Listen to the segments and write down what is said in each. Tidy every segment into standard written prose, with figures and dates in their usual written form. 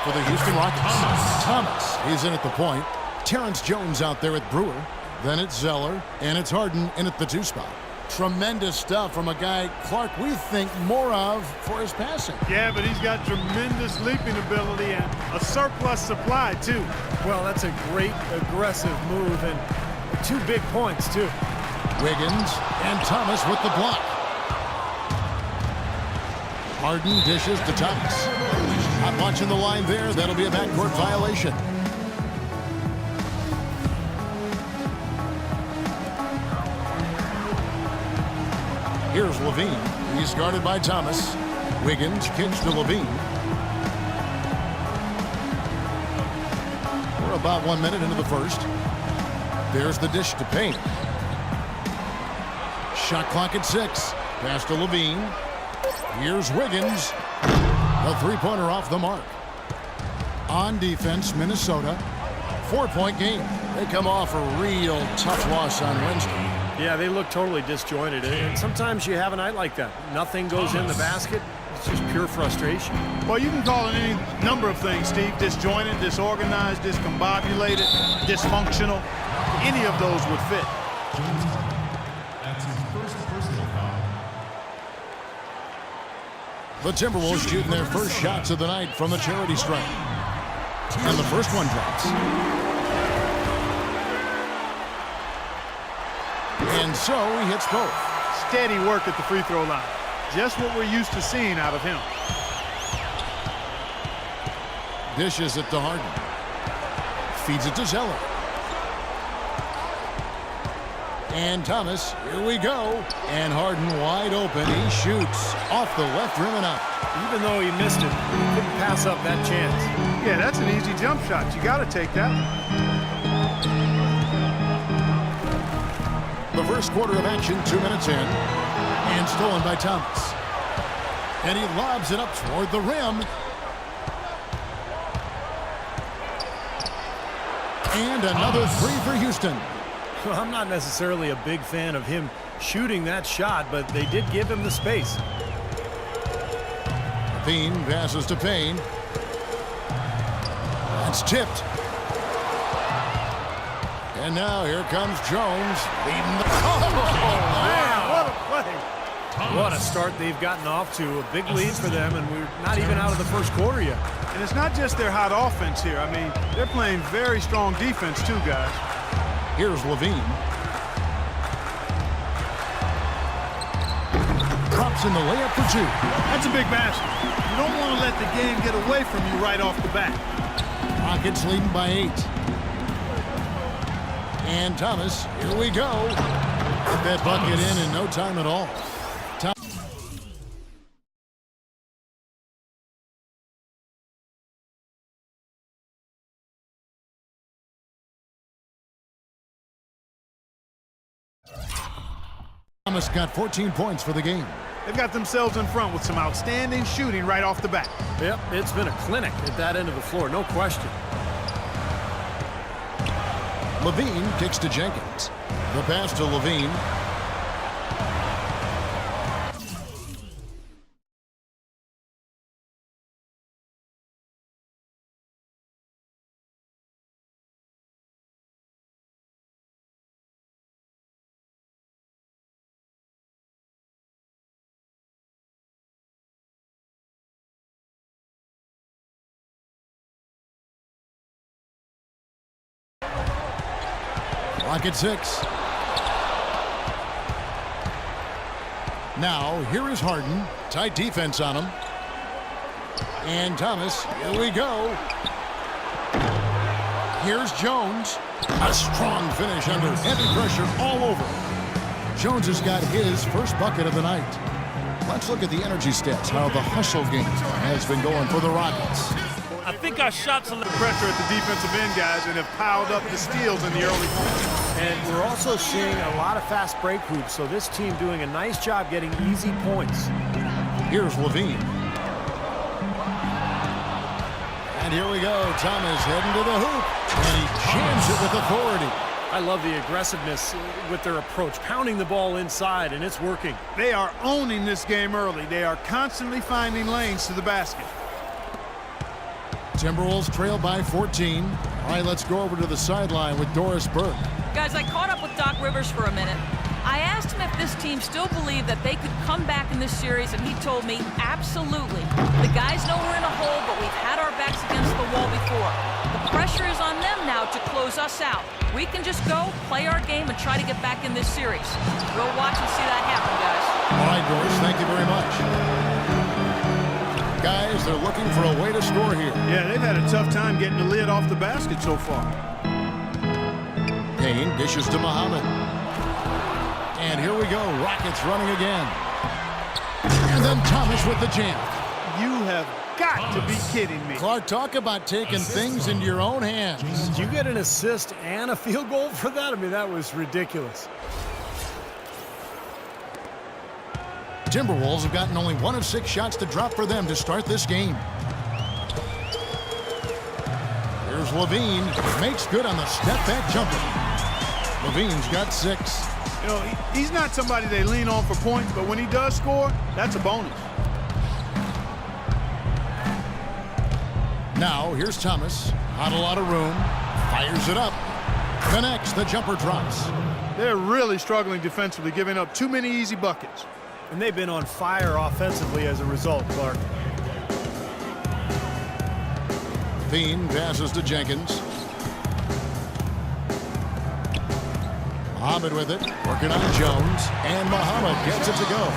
for the Houston Rockets. Thomas is in at the point. Terrence Jones out there at Brewer. Then it's Zeller, and it's Harden in at the 2 spot. Tremendous stuff from a guy, Clark, we think more of for his passing. Yeah, but he's got tremendous leaping ability and a surplus supply, too. Well, that's a great aggressive move, and 2 big points, too. Wiggins and Thomas with the block. Harden dishes to Thomas. Not watching the line there. That'll be a backcourt violation. Here's Levine. He's guarded by Thomas. Wiggins kicks to Levine. We're about 1 minute into the first. There's the dish to Payne. Shot clock at 6. Pass to Levine. Here's Wiggins. A 3-pointer off the mark. On defense, Minnesota. 4-point game. They come off a real tough loss on Wednesday. Yeah, they look totally disjointed, and sometimes you have a night like that. Nothing goes in the basket. It's just pure frustration. Well, you can call it any number of things, Steve. Disjointed, disorganized, discombobulated, dysfunctional. Any of those would fit. That's his first personal foul. The Timberwolves shooting their first shots of the night from the charity stripe. And the first one drops. And so he hits both. Steady work at the free throw line. Just what we're used to seeing out of him. Dishes it to Harden. Feeds it to Zeller. And Thomas, here we go. And Harden wide open. He shoots off the left rim and out. Even though he missed it, he couldn't pass up that chance. Yeah, that's an easy jump shot. You got to take that. The first quarter of action, 2 minutes in, and stolen by Thomas. And he lobs it up toward the rim. And another 3 for Houston. Well, I'm not necessarily a big fan of him shooting that shot, but they did give him the space. Levine passes to Payne. That's tipped. And now here comes Jones leading the... Oh, man, what a play. What a start they've gotten off to. A big lead for them, and we're not even out of the first quarter yet. And it's not just their hot offense here. I mean, they're playing very strong defense too, guys. Here's Levine. Drops in the layup for 2. That's a big basket. You don't want to let the game get away from you right off the bat. Rockets leading by 8. And Thomas, here we go. Put that bucket in no time at all. Thomas got 14 points for the game. They've got themselves in front with some outstanding shooting right off the bat. Yep, it's been a clinic at that end of the floor, no question. Levine kicks to Jenkins. The pass to Levine. Clock at 6. Now, here is Harden. Tight defense on him. And Thomas, here we go. Here's Jones. A strong finish under heavy pressure all over. Jones has got his first bucket of the night. Let's look at the energy stats, how the hustle game has been going for the Rockets. I think our shots are the pressure at the defensive end, guys, and have piled up the steals in the early quarter. And we're also seeing a lot of fast break hoops, so this team doing a nice job getting easy points. Here's Levine. And here we go. Thomas heading to the hoop. And he jams it with authority. I love the aggressiveness with their approach, pounding the ball inside, and it's working. They are owning this game early. They are constantly finding lanes to the basket. Timberwolves trail by 14. All right, let's go over to the sideline with Doris Burke. Guys, I caught up with Doc Rivers for a minute. I asked him if this team still believed that they could come back in this series, and he told me absolutely. The guys know we're in a hole, but we've had our backs against the wall before. The pressure is on them now to close us out. We can just go, play our game, and try to get back in this series. We'll watch and see that happen, guys. All right, Doris, thank you very much. Guys, they're looking for a way to score here. Yeah, they've had a tough time getting the lid off the basket so far. Payne dishes to Muhammad. And here we go, Rockets running again. And then Thomas with the jam. You have got to be kidding me. Clark, talk about taking things into your own hands. Did you get an assist and a field goal for that? I mean, that was ridiculous. Timberwolves have gotten only 1 of 6 shots to drop for them to start this game. Here's Levine. Makes good on the step-back jumper. Levine's got 6. You know, he's not somebody they lean on for points, but when he does score, that's a bonus. Now, here's Thomas. Not a lot of room. Fires it up. Connects. The jumper drops. They're really struggling defensively, giving up too many easy buckets. And they've been on fire offensively as a result, Clark. Bean passes to Jenkins. Muhammad with it, working on Jones, and Muhammad gets it to go.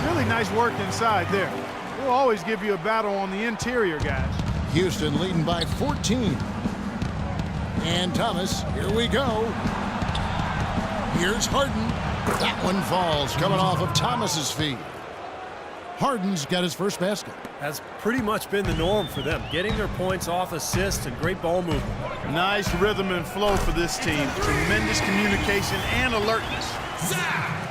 Really nice work inside there. They'll always give you a battle on the interior, guys. Houston leading by 14. And Thomas, here we go. Here's Harden. That one falls, coming off of Thomas's feet. Harden's got his first basket. That's pretty much been the norm for them, getting their points off assists and great ball movement. Nice rhythm and flow for this team. Tremendous communication and alertness. Zach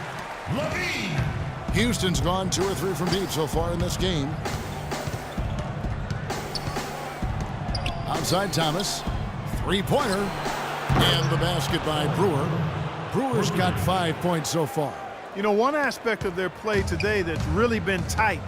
LaVine. Houston's gone 2 or 3 from deep so far in this game. Outside Thomas. 3-pointer. And the basket by Brewer. Brewer's got 5 points so far. You know, one aspect of their play today that's really been tight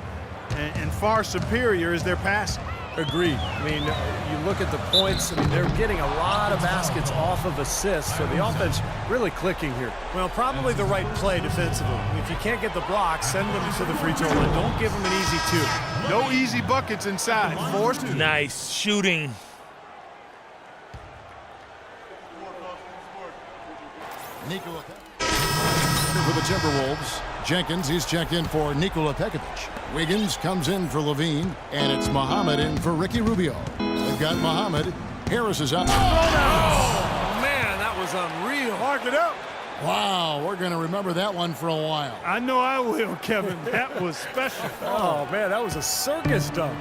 and far superior is their passing. Agreed. I mean, you look at the points, I mean, they're getting a lot of baskets off of assists, so the offense really clicking here. Well, probably the right play defensively. If you can't get the block, send them to the free throw line. Don't give them an easy 2. No easy buckets inside. Forced. Nice shooting. Nikola for the Timberwolves. Jenkins, he's checked in for Nikola Pekovic. Wiggins comes in for Levine, and it's Muhammad in for Ricky Rubio. They've got Muhammad. Harris is up. Oh, man, that was unreal. Mark it up. Wow, we're going to remember that one for a while. I know I will, Kevin. That was special. Oh, man, that was a circus dunk.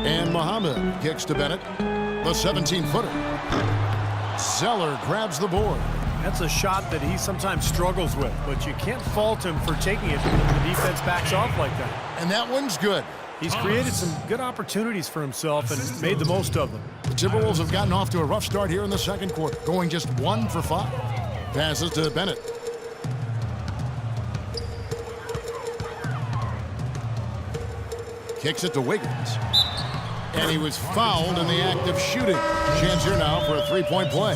And Muhammad kicks to Bennett. The 17-footer. Zeller grabs the board. That's a shot that he sometimes struggles with, but you can't fault him for taking it when the defense backs off like that. And that one's good. He's created some good opportunities for himself and made the most of them. The Timberwolves have gotten off to a rough start here in the second quarter, going just 1 for 5. Passes to Bennett. Kicks it to Wiggins. And he was fouled in the act of shooting. Chance here now for a 3-point play.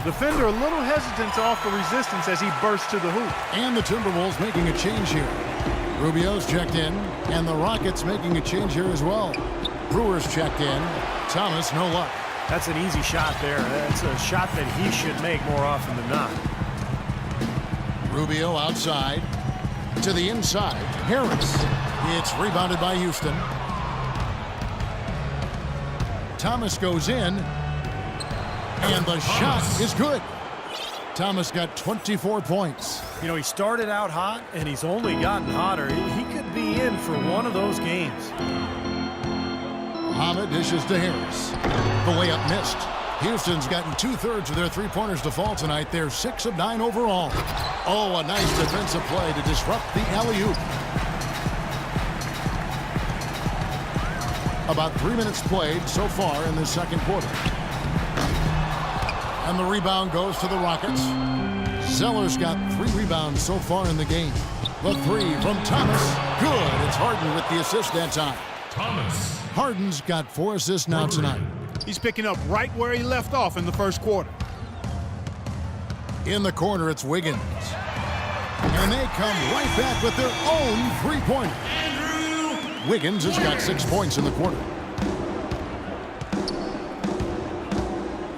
Defender a little hesitant to offer resistance as he bursts to the hoop. And the Timberwolves making a change here. Rubio's checked in, and the Rockets making a change here as well. Brewer's checked in. Thomas, no luck. That's an easy shot there. That's a shot that he should make more often than not. Rubio outside. To the inside. Harris. It's rebounded by Houston. Thomas goes in, and the shot is good. Thomas got 24 points. You know, he started out hot, and he's only gotten hotter. He could be in for one of those games. Muhammad dishes to Harris. The layup missed. Houston's gotten 2/3 of their three-pointers to fall tonight. They're 6 of 9 overall. Oh, a nice defensive play to disrupt the alley-oop. About 3 minutes played so far in the second quarter. And the rebound goes to the Rockets. Zeller's got 3 rebounds so far in the game. The 3 from Thomas. good. It's Harden with the assist that time. Thomas. Harden's got 4 assists now tonight. He's picking up right where he left off in the first quarter. In the corner, it's Wiggins. And they come right back with their own three-pointer. Wiggins has got 6 points in the quarter.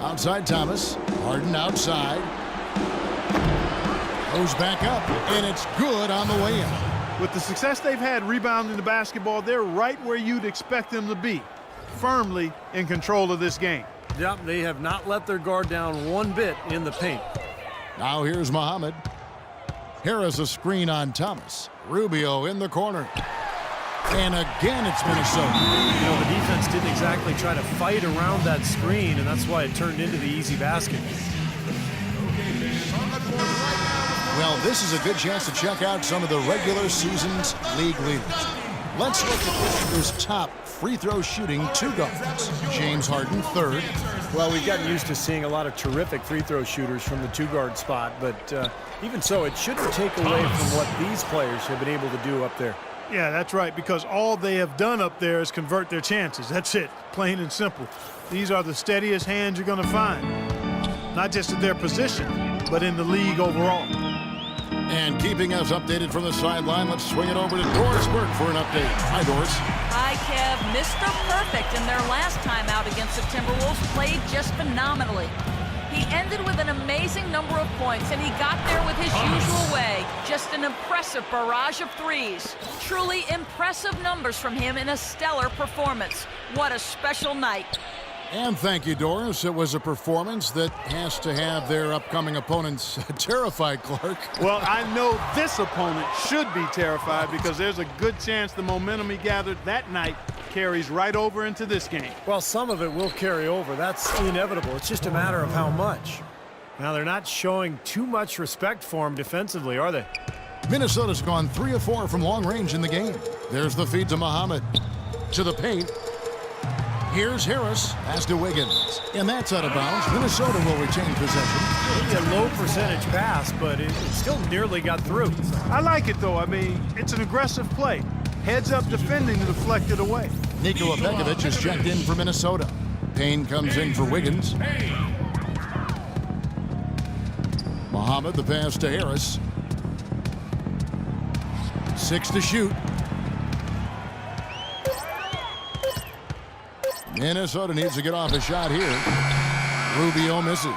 Outside Thomas. Harden outside. Goes back up, and it's good on the way in. With the success they've had rebounding the basketball, they're right where you'd expect them to be, firmly in control of this game. Yep, they have not let their guard down one bit in the paint. Now here's Muhammad. Harris a screen on Thomas. Rubio in the corner. And again, it's Minnesota. You know, the defense didn't exactly try to fight around that screen, and that's why it turned into the easy basket. Well, this is a good chance to check out some of the regular season's league leaders. Let's look at this year's top free throw shooting 2 guards. James Harden, 3rd. Well, we've gotten used to seeing a lot of terrific free throw shooters from the 2-guard spot, but even so, it shouldn't take away from what these players have been able to do up there. Yeah, that's right, because all they have done up there is convert their chances. That's it, plain and simple. These are the steadiest hands you're going to find, not just at their position, but in the league overall. And keeping us updated from the sideline, let's swing it over to Doris Burke for an update. Hi, Doris. Hi, Kev. Mr. Perfect in their last time out against the Timberwolves played just phenomenally. He ended with an amazing number of points, and he got there with his usual way. Just an impressive barrage of threes. Truly impressive numbers from him in a stellar performance. What a special night. And thank you, Doris. It was a performance that has to have their upcoming opponents terrified, Clark. Well, I know this opponent should be terrified because there's a good chance the momentum he gathered that night carries right over into this game. Well, some of it will carry over. That's inevitable. It's just a matter of how much. Now, they're not showing too much respect for him defensively, are they? Minnesota's gone 3 of 4 from long range in the game. There's the feed to Muhammad. To the paint. Here's Harris. Pass to Wiggins. And that's out of bounds. Minnesota will retain possession. Maybe a low percentage pass, but it still nearly got through. I like it, though. I mean, it's an aggressive play. Heads up defending to deflect it away. Nikola Pekovic is checked in for Minnesota. Payne comes in for Wiggins. Muhammad, the pass to Harris. 6 to shoot. Minnesota needs to get off a shot here. Rubio misses.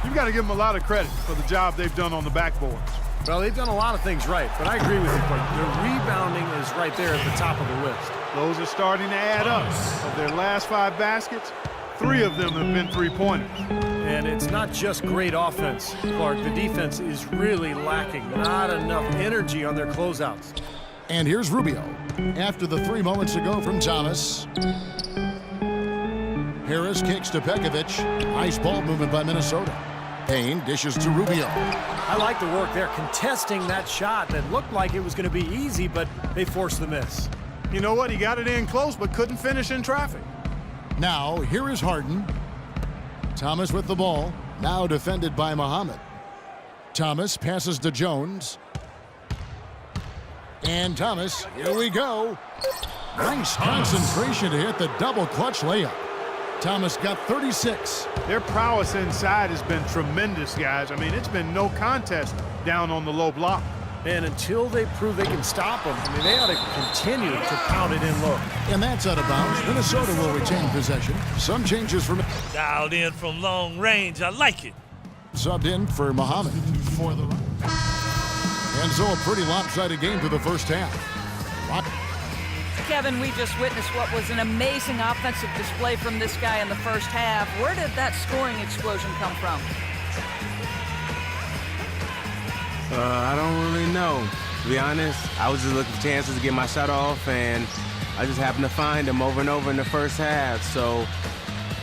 You've got to give them a lot of credit for the job they've done on the backboards. Well, they've done a lot of things right, but I agree with you, Clark. Their rebounding is right there at the top of the list. Those are starting to add up. Of their last 5 baskets, 3 of them have been three-pointers. And it's not just great offense, Clark. The defense is really lacking. Not enough energy on their closeouts. And here's Rubio. After the 3 moments ago from Thomas. Harris kicks to Pekovic. Nice ball movement by Minnesota. Payne dishes to Rubio. I like the work there, contesting that shot that looked like it was going to be easy, but they forced the miss. You know what? He got it in close, but couldn't finish in traffic. Now, here is Harden. Thomas with the ball. Now defended by Muhammad. Thomas passes to Jones. And Thomas, here we go. Nice concentration to hit the double clutch layup. Thomas got 36. Their prowess inside has been tremendous, guys. I mean, it's been no contest down on the low block. And until they prove they can stop them, I mean, they ought to continue to pound it in low. And that's out of bounds. Minnesota will retain possession. Some changes from Dialed in from long range. I like it. subbed in for Muhammad for the run. And so a pretty lopsided game through the first half. Kevin, we just witnessed what was an amazing offensive display from this guy in the first half. Where did that scoring explosion come from? I don't really know. To be honest, I was just looking for chances to get my shot off, and I just happened to find them over and over in the first half. So,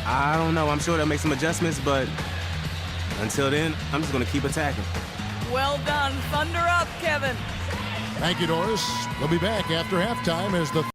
I don't know. I'm sure they'll make some adjustments, but until then, I'm just going to keep attacking. Well done. Thunder up, Kevin. Thank you, Doris. We'll be back after halftime as the